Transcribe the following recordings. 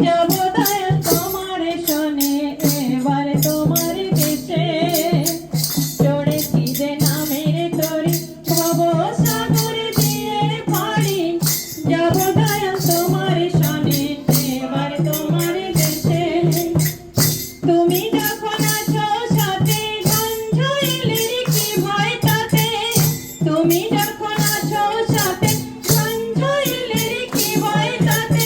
যাব দয়াল তোমার শোনে এবার তোমার দেশে চড়েছি যে নামের তরি ভব সাগর দিয়ে পারি যাব দয়াল তোমার শোনে এবার তোমার দেশে তুমি যখন আছো সাথে ঝঞ্ঝাইলের কি ভয় তাতে তুমি যখন আছো সাথে ঝঞ্ঝাইলের কি ভয় তাতে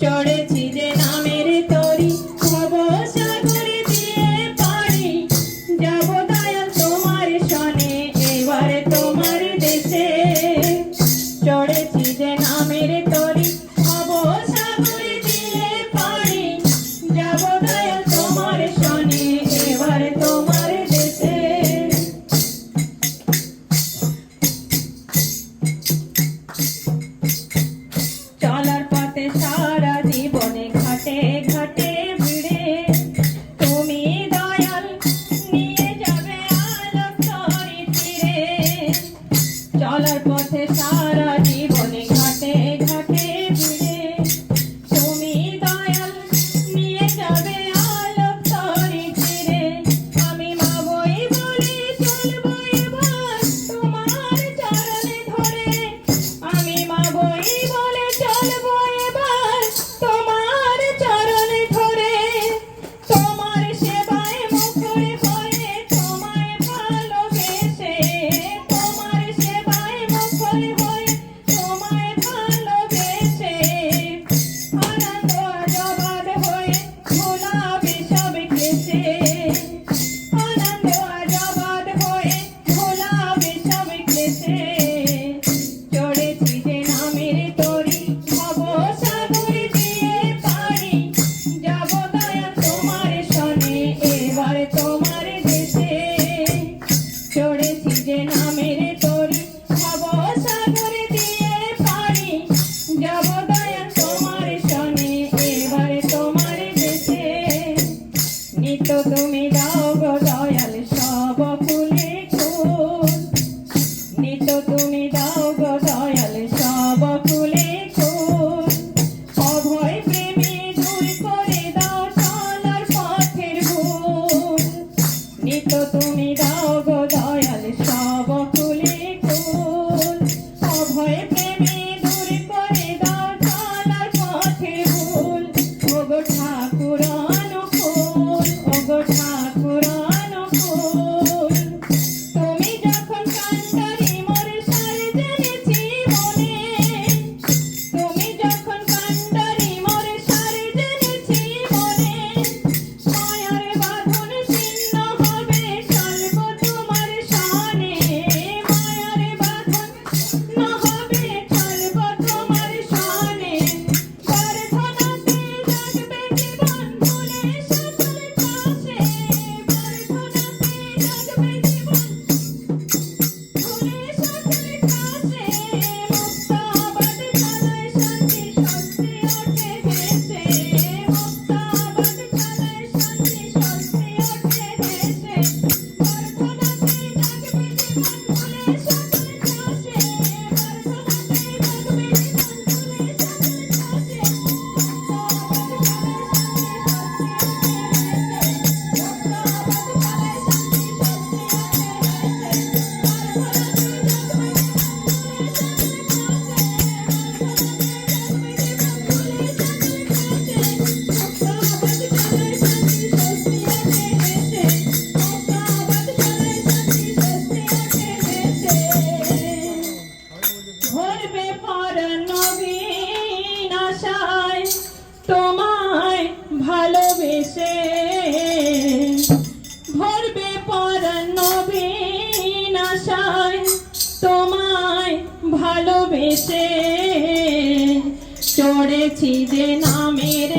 চড়েছি যে নামের তরি ভব সাগর দিয়ে পারি যাব দয়াল তোমার শনে এবারে তোমার দেশে চড়েছি যে নামের তরি ভব সাগর দিয়ে পারি যাব দয়াল তোমার শনে এবারে তোমার দেশে চলার পথে সারা জীবনে ঘাটে ঘাটে ভিড়ে তুমি দয়াল নিয়ে যাবে আলোক তরি তীরে চলার পথে সারা জীবনে ঘাটে ঘাটে ভিড়ে তুমি দয়াল নিয়ে যাবে আলোক তরি তীরে আমি মাবই বলে চলবো এবার তোমার চরণে ধরে আমি মাবই বলে চলবো এবার তোমার চরণে ধরে তোমার সেবায় মুখর হয়ে তোমায় ভালোবেসে তোমার সেবায় মুখর হয়ে তোমায় ভালোবেসে আনন্দ আজাদ হয়ে ভোলাবে সব ক্লেশে আনন্দ আজাদ হয়ে ভোলাবে সব ক্লেশে চড়েছি যে নামের তরি ভব সাগর দিয়ে পারি যাব দয়াল তোমার শনে এবার তোমার দেশে চড়েছি যে নামের তরি ভব সাগর দিয়ে পারি যাব দয়াল তোমার শনে এবার তোমার দেশে নিত্য তুমি দাও গো দয়াল সব ফুলে ফুল নিত্য তুমি দাও গো দয়াল সব ফুলে ফুল অভয় প্রেমে দূর করে দাও চলার পথের ভুল নিত্য তুমি দাও গো দয়াল সব ফুলে ফুল অভয় প্রেমে দূর করে দাও চলার পথের ভুল ওগো ঠাকুর অনুকূল ওগো ঠাকুর অনুকূল তুমি যখন কান্ডারি মোর সার জেনেছি মনে তুমি যখন কান্ডারি মোর সার জেনেছি মনে মায়ার বাঁধন ছিন্ন হবে চলব তোমার শনে মায়ার বাঁধন ছিন্ন হবে চলব তোমার শনে প্রার্থনাতে জাগবে জীবন ভুলে সকল পাশে প্রার্থনাতে জাগবে জীবন ভুলে সকল পাশে মুক্তাবাদ চালায় শান্তি স্বস্তি ওঠে দেশে মুক্তাবাদ চালায় শান্তি স্বস্তি ওঠে দেশে প্রার্থনাতে জাগবে জীবন ভুলে সকল পাশে প্রার্থনাতে জাগবে জীবন ভুলে সকল পাশে মুক্তাবাদ চালায় শান্তি স্বস্তি ওঠে দেশে মুক্তাবাদ চালায় শান্তি স্বস্তি ওঠে দেশে ভরবে পর নবীন আশায় তোমায় ভালোবেসে ভরবে পর নবীন আশায় তোমায় ভালোবেসে চড়েছি যে নামের